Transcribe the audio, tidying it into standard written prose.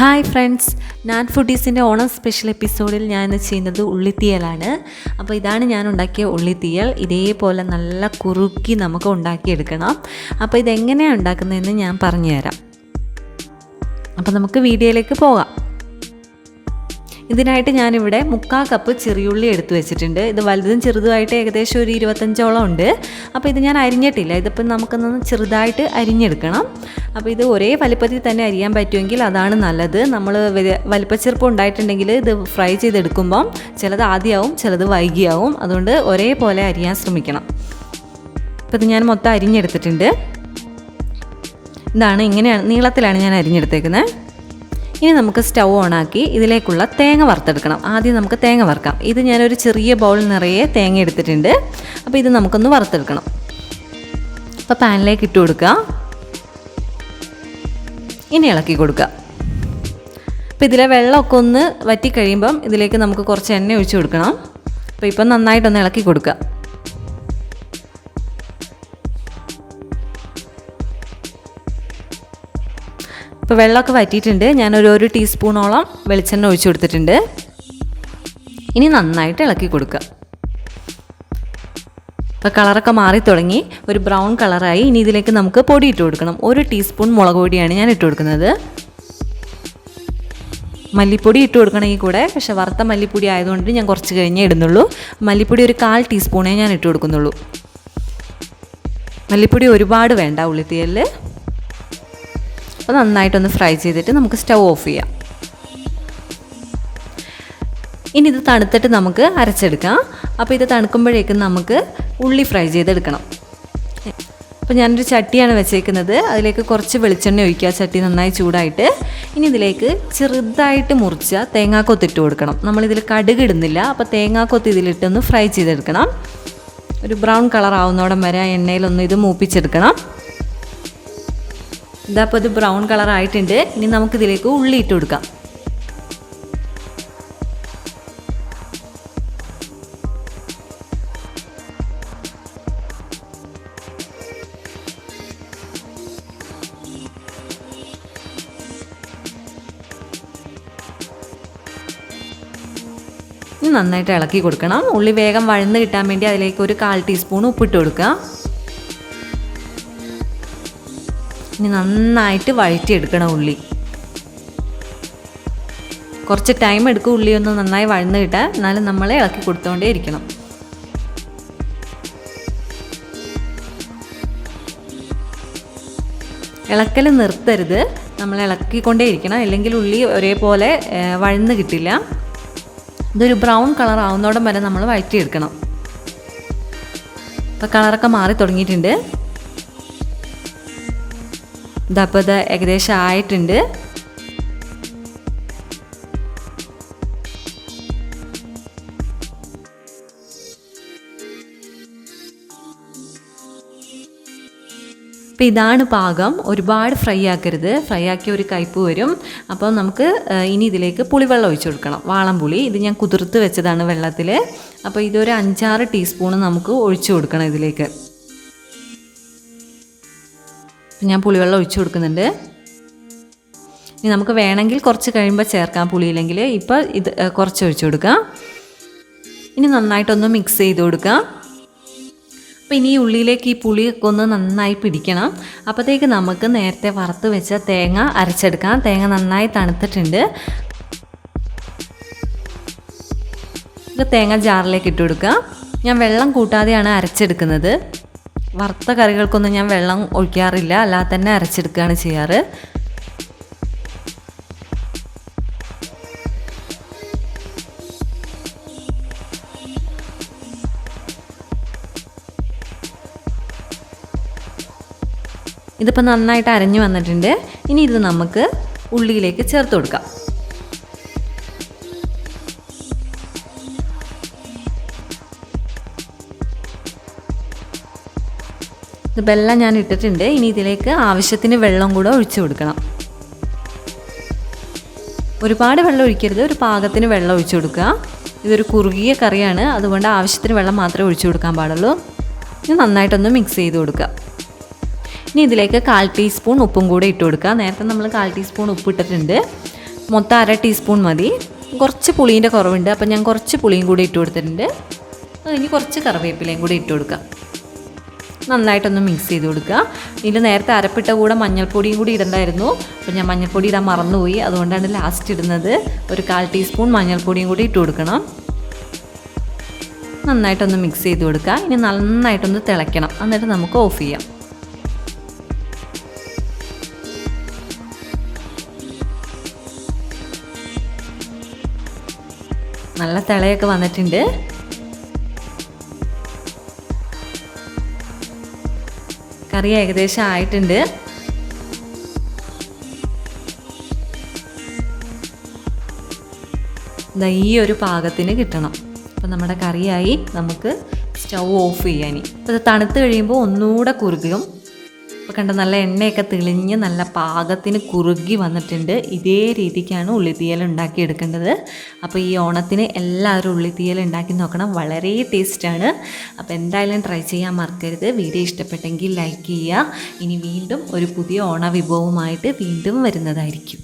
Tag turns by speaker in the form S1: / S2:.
S1: Hi friends, ഞാൻ ഫുഡീസിൻ്റെ Onam special എപ്പിസോഡിൽ ഞാൻ ചെയ്യുന്നത് ഉള്ളിത്തീയലാണ്. അപ്പോൾ ഇതാണ് ഞാൻ ഉണ്ടാക്കിയ ഉള്ളിത്തീയൽ. ഇതേപോലെ നല്ല കുറുക്കി നമുക്ക് ഉണ്ടാക്കിയെടുക്കണം. അപ്പോൾ ഇതെങ്ങനെയാണ് ഉണ്ടാക്കുന്നതെന്ന് ഞാൻ പറഞ്ഞുതരാം. അപ്പോൾ നമുക്ക് വീഡിയോയിലേക്ക് പോകാം. ഇതിനായിട്ട് ഞാനിവിടെ 3/4 കപ്പ് ചെറിയുള്ളി എടുത്തു വെച്ചിട്ടുണ്ട്. ഇത് വലുതും ചെറുതുമായിട്ട് ഏകദേശം ഒരു 25ഓളം ഉണ്ട്. അപ്പോൾ ഇത് ഞാൻ അരിഞ്ഞിട്ടില്ല. ഇതിപ്പോൾ നമുക്കൊന്ന് ചെറുതായിട്ട് അരിഞ്ഞെടുക്കണം. അപ്പോൾ ഇത് ഒരേ വലിപ്പത്തിൽ തന്നെ അരിയാൻ പറ്റുമെങ്കിൽ അതാണ് നല്ലത്. നമ്മൾ വലിപ്പച്ചെറുപ്പം ഉണ്ടായിട്ടുണ്ടെങ്കിൽ ഇത് ഫ്രൈ ചെയ്തെടുക്കുമ്പം ചിലത് ആദ്യമാവും, ചിലത് വൈകിയാവും. അതുകൊണ്ട് ഒരേപോലെ അരിയാൻ ശ്രമിക്കണം. അപ്പോൾ ഇത് ഞാൻ മൊത്തം അരിഞ്ഞെടുത്തിട്ടുണ്ട്. ഇതാണ്, ഇങ്ങനെയാണ്, നീളത്തിലാണ് ഞാൻ അരിഞ്ഞെടുത്തേക്കുന്നത്. ഇനി നമുക്ക് സ്റ്റൗ ഓണാക്കി ഇതിലേക്കുള്ള തേങ്ങ വറുത്തെടുക്കണം. ആദ്യം നമുക്ക് തേങ്ങ വറുക്കാം. ഇത് ഞാനൊരു ചെറിയ ബൗൾ നിറയെ തേങ്ങ എടുത്തിട്ടുണ്ട്. അപ്പോൾ ഇത് നമുക്കൊന്ന് വറുത്തെടുക്കണം. അപ്പോൾ പാനിലേക്ക് ഇട്ട് കൊടുക്കുക. ഇനി ഇളക്കി കൊടുക്കുക. അപ്പോൾ ഇതിലെ വെള്ളമൊക്കെ ഒന്ന് വറ്റി കഴിയുമ്പം ഇതിലേക്ക് നമുക്ക് കുറച്ച് എണ്ണ ഒഴിച്ച് കൊടുക്കണം. അപ്പോൾ ഇപ്പം നന്നായിട്ടൊന്ന് ഇളക്കി കൊടുക്കുക. ഇപ്പോൾ വെള്ളമൊക്കെ വറ്റിയിട്ടുണ്ട്. ഞാനൊരു 1 ടീസ്പൂണോളം വെളിച്ചെണ്ണ ഒഴിച്ചു കൊടുത്തിട്ടുണ്ട്. ഇനി നന്നായിട്ട് ഇളക്കി കൊടുക്കുക. ഇപ്പോൾ കളറൊക്കെ മാറി തുടങ്ങി, ഒരു ബ്രൗൺ കളറായി. ഇനി ഇതിലേക്ക് നമുക്ക് പൊടി ഇട്ട് കൊടുക്കണം. 1 ടീസ്പൂൺ മുളക് പൊടിയാണ് ഞാൻ ഇട്ട് കൊടുക്കുന്നത്. മല്ലിപ്പൊടി ഇട്ട് കൊടുക്കണമെങ്കിൽ കൂടെ, പക്ഷേ വറുത്ത മല്ലിപ്പൊടി ആയതുകൊണ്ട് ഞാൻ കുറച്ച് കഴിഞ്ഞേ ഇടുന്നുള്ളൂ. മല്ലിപ്പൊടി ഒരു 1/4 ടീസ്പൂണേ ഞാൻ ഇട്ട് കൊടുക്കുന്നുള്ളൂ. മല്ലിപ്പൊടി ഒരുപാട് വേണ്ട ഉള്ളിത്തീയലിൽ. അപ്പോൾ നന്നായിട്ടൊന്ന് ഫ്രൈ ചെയ്തിട്ട് നമുക്ക് സ്റ്റൗ ഓഫ് ചെയ്യാം. ഇനി ഇത് തണുത്തിട്ട് നമുക്ക് അരച്ചെടുക്കാം. അപ്പോൾ ഇത് തണുക്കുമ്പോഴേക്കും നമുക്ക് ഉള്ളി ഫ്രൈ ചെയ്തെടുക്കണം. അപ്പോൾ ഞാനൊരു ചട്ടിയാണ് വെച്ചേക്കുന്നത്. അതിലേക്ക് കുറച്ച് വെളിച്ചെണ്ണ ഒഴിക്കുക. ചട്ടി നന്നായി ചൂടായിട്ട് ഇനി ഇതിലേക്ക് ചെറുതായിട്ട് മുറിച്ച തേങ്ങാക്കൊത്ത് ഇട്ട് കൊടുക്കണം. നമ്മളിതിൽ കടുക് ഇടുന്നില്ല. അപ്പോൾ തേങ്ങാക്കൊത്ത് ഇതിലിട്ടൊന്ന് ഫ്രൈ ചെയ്തെടുക്കണം. ഒരു ബ്രൗൺ കളർ ആവുന്നോടം വരെ ആ എണ്ണയിലൊന്ന് ഇത് മൂപ്പിച്ചെടുക്കണം. ഇതപ്പോൾ ഇത് ബ്രൗൺ കളർ ആയിട്ടുണ്ട്. ഇനി നമുക്കിതിലേക്ക് ഉള്ളി ഇട്ട് കൊടുക്കാം. ഇനി നന്നായിട്ട് ഇളക്കി കൊടുക്കണം. ഉള്ളി വേഗം വഴന്ന് കിട്ടാൻ വേണ്ടി അതിലേക്ക് ഒരു 1/4 ടീസ്പൂൺ ഉപ്പിട്ട് കൊടുക്കുക. ഇനി നന്നായിട്ട് വഴറ്റിയെടുക്കണം ഉള്ളി. കുറച്ച് ടൈം എടുക്കും ഉള്ളി ഒന്ന് നന്നായി വഴന്ന് കിട്ടാൻ. എന്നാലും നമ്മൾ ഇളക്കി കൊടുത്തുകൊണ്ടേ ഇരിക്കണം. ഇളക്കൽ നിർത്തരുത്, നമ്മൾ ഇളക്കിക്കൊണ്ടേ ഇരിക്കണം. അല്ലെങ്കിൽ ഉള്ളി ഒരേപോലെ വഴന്ന് കിട്ടില്ല. ഇതൊരു ബ്രൗൺ കളർ ആവുന്നോടം വരെ നമ്മൾ വഴറ്റിയെടുക്കണം. അപ്പോൾ കളറൊക്കെ മാറി തുടങ്ങിയിട്ടുണ്ട്. ഇതപ്പോൾ ഇത് ഏകദേശം ആയിട്ടുണ്ട്. അപ്പോൾ ഇതാണ് പാകം. ഒരുപാട് ഫ്രൈ ആക്കരുത്. ഫ്രൈ ആക്കി ഒരു കയ്പ്പ് വരും. അപ്പോൾ നമുക്ക് ഇനി ഇതിലേക്ക് പുളിവെള്ളം ഒഴിച്ചു കൊടുക്കണം. വാളംപുളി ഇത് ഞാൻ കുതിർത്ത് വെച്ചതാണ് വെള്ളത്തിൽ. അപ്പോൾ ഇതൊരു 5-6 ടീസ്പൂൺ നമുക്ക് ഒഴിച്ചു കൊടുക്കണം ഇതിലേക്ക്. ഞാൻ പുളിവെള്ളം ഒഴിച്ചു കൊടുക്കുന്നുണ്ട്. ഇനി നമുക്ക് വേണമെങ്കിൽ കുറച്ച് കഴിയുമ്പോൾ ചേർക്കാം പുളിയില്ലെങ്കിൽ. ഇപ്പോൾ ഇത് കുറച്ച് ഒഴിച്ചു കൊടുക്കാം. ഇനി നന്നായിട്ടൊന്ന് മിക്സ് ചെയ്ത് കൊടുക്കാം. അപ്പോൾ ഇനി ഈ ഉള്ളിയിലേക്ക് ഈ പുളിയൊക്കെ ഒന്ന് നന്നായി പിടിക്കണം. അപ്പോഴത്തേക്ക് നമുക്ക് നേരത്തെ വറുത്ത് വെച്ച തേങ്ങ അരച്ചെടുക്കാം. തേങ്ങ നന്നായി തണുത്തിട്ടുണ്ട്. ഇത് തേങ്ങ ജാറിലേക്ക് ഇട്ട് കൊടുക്കുക. ഞാൻ വെള്ളം കൂട്ടാതെയാണ് അരച്ചെടുക്കുന്നത്. വറുത്ത കറികൾക്കൊന്നും ഞാൻ വെള്ളം ഒഴിക്കാറില്ല, അല്ലാതെ തന്നെ അരച്ചെടുക്കുകയാണ് ചെയ്യാറ്. ഇതിപ്പോൾ നന്നായിട്ട് അരഞ്ഞു വന്നിട്ടുണ്ട്. ഇനി ഇത് നമുക്ക് ഉള്ളിയിലേക്ക് ചേർത്ത് കൊടുക്കാം. ഇതിപ്പോൾ എല്ലാം ഞാൻ ഇട്ടിട്ടുണ്ട്. ഇനി ഇതിലേക്ക് ആവശ്യത്തിന് വെള്ളം കൂടെ ഒഴിച്ചു കൊടുക്കണം. ഒരുപാട് വെള്ളം ഒഴിക്കരുത്, ഒരു പാകത്തിന് വെള്ളം ഒഴിച്ചു കൊടുക്കുക. ഇതൊരു കുറുകിയ കറിയാണ്, അതുകൊണ്ട് ആവശ്യത്തിന് വെള്ളം മാത്രമേ ഒഴിച്ചു കൊടുക്കാൻ പാടുള്ളൂ. ഇത് നന്നായിട്ടൊന്ന് മിക്സ് ചെയ്ത് കൊടുക്കുക. ഇനി ഇതിലേക്ക് 1/4 ടീസ്പൂൺ ഉപ്പും കൂടെ ഇട്ട് കൊടുക്കുക. നേരത്തെ നമ്മൾ 1/4 ടീസ്പൂൺ ഉപ്പ് ഇട്ടിട്ടുണ്ട്. മൊത്തം 1/2 ടീസ്പൂൺ മതി. കുറച്ച് പുളീൻ്റെ കുറവുണ്ട്, അപ്പം ഞാൻ കുറച്ച് പുളിയും കൂടി ഇട്ട് കൊടുത്തിട്ടുണ്ട്. ഇനി കുറച്ച് കറിവേപ്പിലയും കൂടി ഇട്ട് കൊടുക്കാം. നന്നായിട്ടൊന്ന് മിക്സ് ചെയ്ത് കൊടുക്കുക. ഇതിൽ നേരത്തെ അരപ്പിട്ട കൂടെ മഞ്ഞൾപ്പൊടിയും കൂടി ഇടണ്ടായിരുന്നു. അപ്പോൾ ഞാൻ മഞ്ഞൾപ്പൊടി ഇടാൻ മറന്നുപോയി, അതുകൊണ്ടാണ് ലാസ്റ്റ് ഇടുന്നത്. ഒരു 1/4 ടീസ്പൂൺ മഞ്ഞൾപ്പൊടിയും കൂടി ഇട്ട് കൊടുക്കണം. നന്നായിട്ടൊന്ന് മിക്സ് ചെയ്ത് കൊടുക്കുക. ഇനി നന്നായിട്ടൊന്ന് തിളയ്ക്കണം, എന്നിട്ട് നമുക്ക് ഓഫ് ചെയ്യാം. നല്ല തിളയൊക്കെ വന്നിട്ടുണ്ട്. കറി ഏകദേശം ആയിട്ടുണ്ട്. ഈ ഒരു പാകത്തിന് കിട്ടണം. അപ്പോൾ നമ്മുടെ കറിയായി. നമുക്ക് സ്റ്റൗ ഓഫ് ചെയ്യാൻ. അപ്പോൾ ഇത് തണുത്ത് കഴിയുമ്പോൾ ഒന്നുകൂടെ കുറുകും. അപ്പോൾ കണ്ട നല്ല എണ്ണയൊക്കെ തെളിഞ്ഞ് നല്ല പാകത്തിന് കുറുകി വന്നിട്ടുണ്ട്. ഇതേ രീതിക്കാണ് ഉള്ളിത്തീയൽ ഉണ്ടാക്കിയെടുക്കേണ്ടത്. അപ്പോൾ ഈ ഓണത്തിന് എല്ലാവരും ഉള്ളിത്തീയൽ ഉണ്ടാക്കി നോക്കണം, വളരെ ടേസ്റ്റാണ്. അപ്പോൾ എന്തായാലും ട്രൈ ചെയ്യാൻ മറക്കരുത്. വീഡിയോ ഇഷ്ടപ്പെട്ടെങ്കിൽ ലൈക്ക് ചെയ്യുക. ഇനി വീണ്ടും ഒരു പുതിയ ഓണ വിഭവമായിട്ട് വീണ്ടും വരുന്നതായിരിക്കും.